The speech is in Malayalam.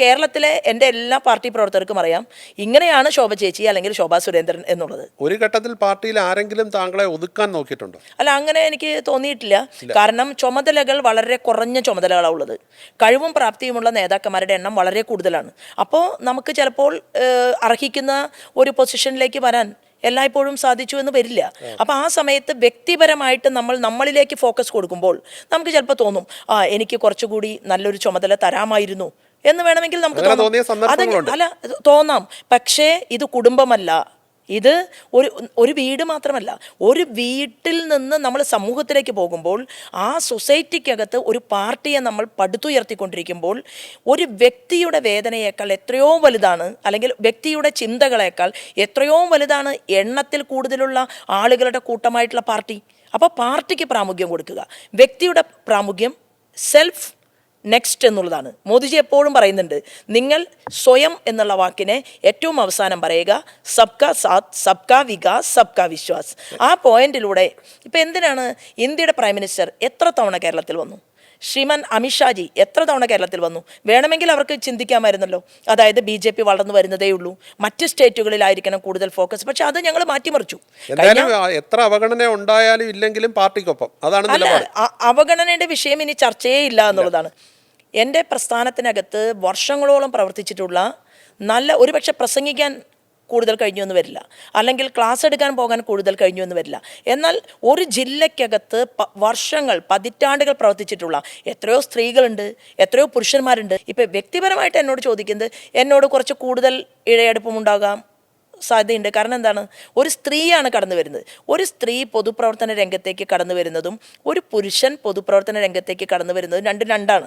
കേരളത്തിലെ എൻ്റെ എല്ലാ പാർട്ടി പ്രവർത്തകർക്കും അറിയാം ഇങ്ങനെയാണ് ശോഭ ചേച്ചി അല്ലെങ്കിൽ ശോഭാ സുരേന്ദ്രൻ എന്നുള്ളത്. ഒരു ഘട്ടത്തിൽ പാർട്ടിയിൽ ആരെങ്കിലും താങ്കളെ ഒതുക്കാൻ നോക്കിയിട്ടുണ്ടോ? അല്ല, അങ്ങനെ എനിക്ക് തോന്നിയിട്ടില്ല. കാരണം ചുമതലകൾ വളരെ കുറഞ്ഞ ചുമതലകളാണ് ഉള്ളത്. കഴിവും പ്രാപ്തിയുമുള്ള നേതാക്കന്മാരുടെ എണ്ണം വളരെ കൂടുതലാണ്. അപ്പോൾ നമുക്ക് ചിലപ്പോൾ അർഹിക്കുന്ന ഒരു പൊസിഷനിലേക്ക് വരാൻ എല്ലായ്പ്പോഴും സാധിച്ചു എന്ന് വരില്ല. അപ്പോൾ ആ സമയത്ത് വ്യക്തിപരമായിട്ട് നമ്മളിലേക്ക് ഫോക്കസ് കൊടുക്കുമ്പോൾ നമുക്ക് ചിലപ്പോൾ തോന്നും, എനിക്ക് കുറച്ചുകൂടി നല്ലൊരു ചുമതല തരാമായിരുന്നു എന്ന് വേണമെങ്കിൽ നമുക്ക് തോന്നാം. പക്ഷേ ഇത് കുടുംബമല്ല, ഇത് ഒരു വീട് മാത്രമല്ല. ഒരു വീട്ടിൽ നിന്ന് നമ്മൾ സമൂഹത്തിലേക്ക് പോകുമ്പോൾ ആ സൊസൈറ്റിക്കകത്ത് ഒരു പാർട്ടിയെ നമ്മൾ പടുത്തുയർത്തിക്കൊണ്ടിരിക്കുമ്പോൾ ഒരു വ്യക്തിയുടെ വേദനയേക്കാൾ എത്രയോ വലുതാണ്, അല്ലെങ്കിൽ വ്യക്തിയുടെ ചിന്തകളേക്കാൾ എത്രയോ വലുതാണ് എണ്ണത്തിൽ കൂടുതലുള്ള ആളുകളുടെ കൂട്ടമായിട്ടുള്ള പാർട്ടി. അപ്പോൾ പാർട്ടിക്ക് പ്രാമുഖ്യം കൊടുക്കുക, വ്യക്തിയുടെ പ്രാമുഖ്യം സെൽഫ് നെക്സ്റ്റ് എന്നുള്ളതാണ്. മോദിജി എപ്പോഴും പറയുന്നുണ്ട്, നിങ്ങൾ സ്വയം എന്നുള്ള വാക്കിനെ ഏറ്റവും അവസാനം പറയുക, സബ്കാ സാത്ത്, സബ്കാ വികാസ്, സബ്കാ വിശ്വാസ്. ആ പോയിന്റിലൂടെ ഇപ്പം എന്തിനാണ് ഇന്ത്യയുടെ പ്രൈം മിനിസ്റ്റർ എത്ര തവണ കേരളത്തിൽ വന്നു? ശ്രീമാൻ അമിത്ഷാജി എത്ര തവണ കേരളത്തിൽ വന്നു? വേണമെങ്കിൽ അവർക്ക് ചിന്തിക്കാമായിരുന്നല്ലോ, അതായത് BJP വളർന്നു വരുന്നതേ ഉള്ളൂ, മറ്റ് സ്റ്റേറ്റുകളിലായിരിക്കണം കൂടുതൽ ഫോക്കസ്. പക്ഷെ അത് ഞങ്ങൾ മാറ്റിമറിച്ചു. എത്ര അവഗണന ഉണ്ടായാലും ഇല്ലെങ്കിലും പാർട്ടിക്കൊപ്പം, അതാണ് അല്ല, അവഗണനയുടെ വിഷയം ഇനി ചർച്ചയേ ഇല്ല എന്നുള്ളതാണ്. എൻ്റെ പ്രസ്ഥാനത്തിനകത്ത് വർഷങ്ങളോളം പ്രവർത്തിച്ചിട്ടുള്ള ഒരുപക്ഷെ പ്രസംഗിക്കാൻ കൂടുതൽ കഴിഞ്ഞു എന്ന് വരില്ല, അല്ലെങ്കിൽ ക്ലാസ് എടുക്കാൻ പോകാൻ കൂടുതൽ കഴിഞ്ഞു എന്ന് വരില്ല. എന്നാൽ ഒരു ജില്ലയ്ക്കകത്ത് വർഷങ്ങൾ, പതിറ്റാണ്ടുകൾ പ്രവർത്തിച്ചിട്ടുള്ള എത്രയോ സ്ത്രീകളുണ്ട്, എത്രയോ പുരുഷന്മാരുണ്ട്. ഇപ്പം വ്യക്തിപരമായിട്ട് എന്നോട് ചോദിക്കുന്നത്, എന്നോട് കുറച്ച് കൂടുതൽ ഇഴയടുപ്പമുണ്ടാകാം സാധ്യതയുണ്ട്. കാരണം എന്താണ്, ഒരു സ്ത്രീയാണ് കടന്നു വരുന്നത്. ഒരു സ്ത്രീ പൊതുപ്രവർത്തന രംഗത്തേക്ക് കടന്നു വരുന്നതും ഒരു പുരുഷൻ പൊതുപ്രവർത്തന രംഗത്തേക്ക് കടന്നു വരുന്നതും രണ്ടാണ്.